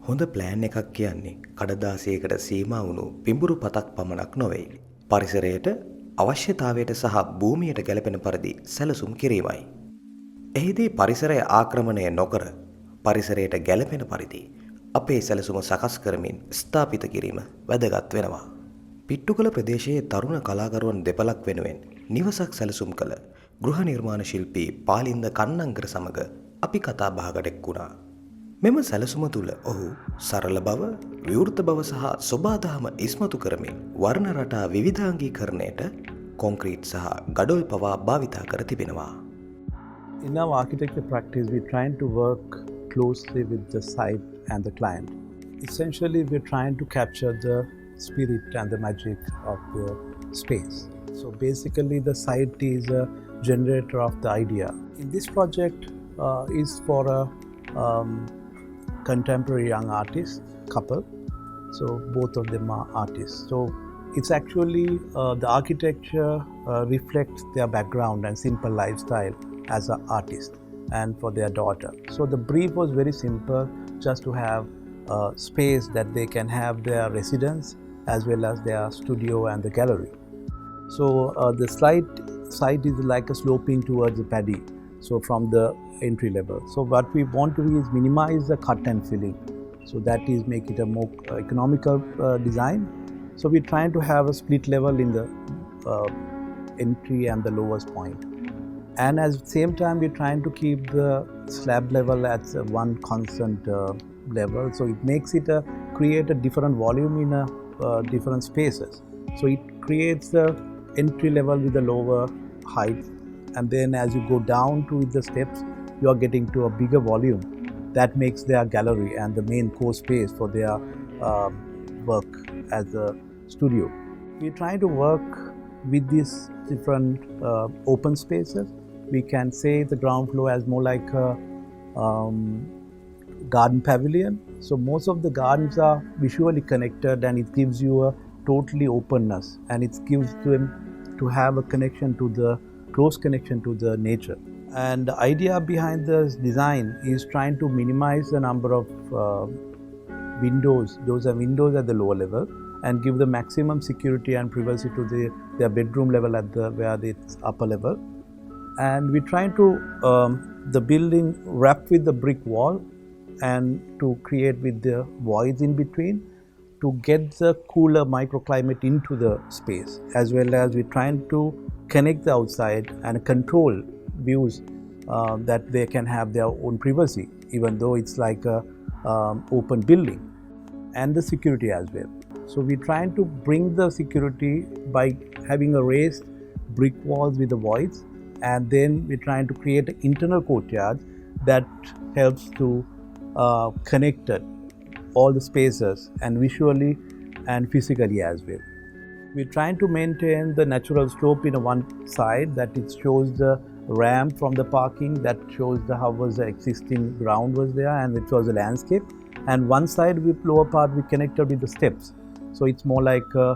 හොඳ ප්ලෑන් එකක් කියන්නේ කඩදාසියකට සීමා වුණු පිඹුරු පතක් පමණක් නොවේ. පරිසරයට අවශ්‍යතාවයට සහ භූමියට ගැලපෙන පරිදි සැලසුම් කිරීමයි. එහිදී පරිසරය ආක්‍රමණය නොකර පරිසරයට ගැලපෙන පරිදි අපේ සැලසුම සකස් කරමින් ස්ථාපිත කිරීම වැදගත් වෙනවා. පිට්ටුකල ප්‍රදේශයේ තරුණ කලාකරුවන් දෙපළක් වෙනුවෙන් නිවසක් සැලසුම් කළ ගෘහ නිර්මාණ ශිල්පී පාලින්ද කන්නංකර සමග අපි කතා බහකට එක්වුණා. මෙම සැලසුම තුළ ඔහු සරල බව, විවෘත බව සහ සොබාදහම ඉස්මතු කරමින් වර්ණ රටා විවිධාංගීකරණයට කොන්ක්‍රීට් සහ ගඩොල් පවා භාවිතා කර තිබෙනවා. In our architecture practice, we're trying to work closely with the site and the client. Essentially, we're trying to capture the spirit and the magic of the space. So basically, the site is a generator of the idea. In this project is for a contemporary young artist couple. So both of them are artists. So it's actually the architecture reflects their background and simple lifestyle as an artist and for their daughter. So the brief was very simple, just to have a space that they can have their residence as well as their studio and the gallery. So the site is like a sloping towards the paddy, so from the entry level. So what we want to do is minimize the cut and filling. So that is make it a more economical design. So we're trying to have a split level in the entry and the lowest point. And at the same time, we're trying to keep the slab level at one constant level. So it makes it create a different volume in different spaces. So it creates the entry level with a lower height. And then as you go down to the steps, you are getting to a bigger volume. That makes their gallery and the main core space for their work as a studio. We're trying to work with these different open spaces. We can say the ground floor as more like a garden pavilion. So most of the gardens are visually connected and it gives you a totally openness, and it gives them to have a connection to the close connection to the nature. And the idea behind this design is trying to minimize the number of windows. Those are windows at the lower level, and give the maximum security and privacy to their bedroom level at where it's upper level. And we're trying to the building wrap with the brick wall and to create with the voids in between to get the cooler microclimate into the space, as well as we're trying to connect the outside and control views that they can have their own privacy, even though it's like a open building, and the security as well. So we're trying to bring the security by having a raised brick walls with the voids, and then we're trying to create an internal courtyard that helps to connect all the spaces and visually and physically as well. We're trying to maintain the natural slope in one side, that it shows the ramp from the parking, that shows how was the existing ground was there, and it was a landscape. And one side with lower part we connected with the steps. So it's more like a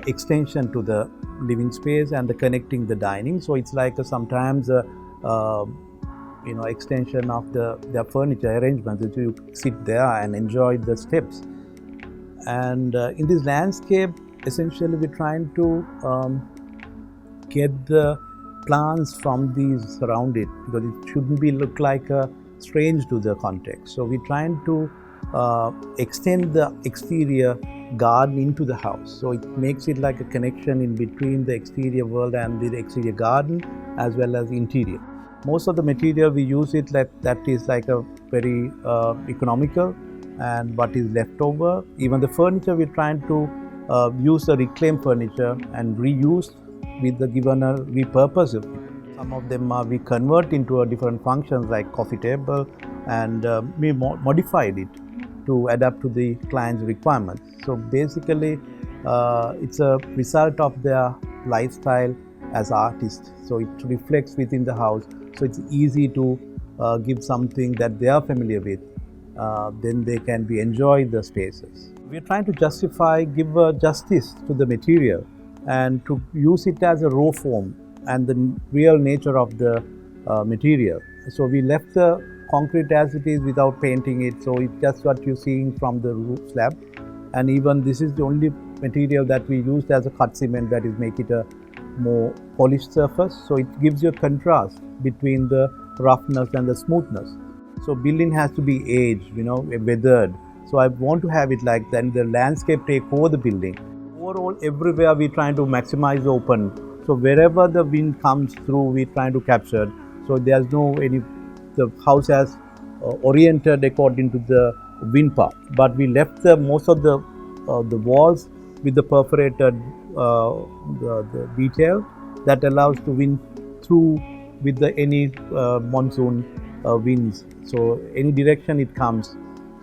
extension to the living space and the connecting the dining. So it's like sometimes extension of their furniture arrangements, that you sit there and enjoy the steps. And in this landscape, essentially we're trying to get the plants from these around it, because it shouldn't be look like strange to the context. So we're trying to extend the exterior garden into the house. So it makes it like a connection in between the exterior world and the exterior garden as well as interior. Most of the material we use it that is like a very economical, and what is left over. Even the furniture we're trying to use the reclaimed furniture and reuse with the given a repurpose of it. Some of them we convert into a different functions like coffee table, and we modified it to adapt to the client's requirements. So basically it's a result of their lifestyle as artists. So it reflects within the house. So it's easy to give something that they are familiar with. Then they can be enjoy the spaces. We're trying to give justice to the material and to use it as a raw form and the real nature of the material. So we left the concrete as it is without painting it. So it's just what you're seeing from the roof slab. And even this is the only material that we used as a cut cement that is make it a more polished surface. So it gives you a contrast between the roughness and the smoothness. So building has to be aged, weathered. So I want to have it like that. The landscape take over the building. Overall, everywhere we're trying to maximize the open. So wherever the wind comes through, we're trying to capture it. So there's the house has oriented according to the wind path. But we left most of the walls with the perforated the detail that allows the wind through with any monsoon winds. So any direction it comes.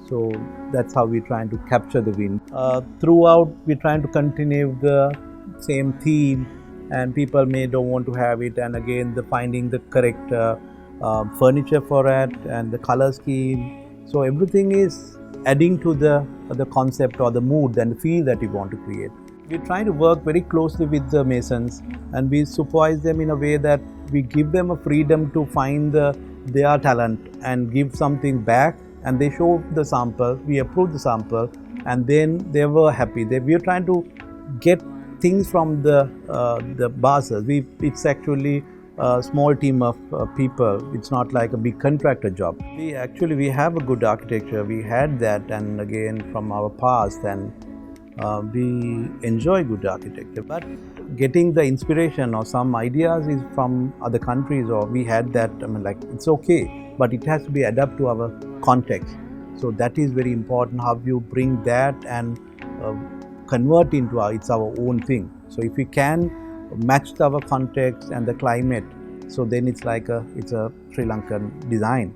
So that's how we're trying to capture the wind. Throughout, we're trying to continue the same theme, and people don't want to have it. And again, finding the correct furniture for it and the color scheme. So everything is adding to the concept or the mood and the feel that we want to create. We try to work very closely with the masons, and we supervise them in a way that we give them a freedom to find their talent and give something back. And they show the sample, we approve the sample, and then they were happy. We are trying to get things from the bosses. It's actually a small team of people. It's not like a big contractor job. We have a good architecture. We had that, and again from our past, and we enjoy good architecture. But getting the inspiration or some ideas is from other countries, or we had that. It's okay, but it has to be adapted to our context. So that is very important, how you bring that and convert into it's our own thing. So if we can match our context and the climate, so then it's like it's a Sri Lankan design.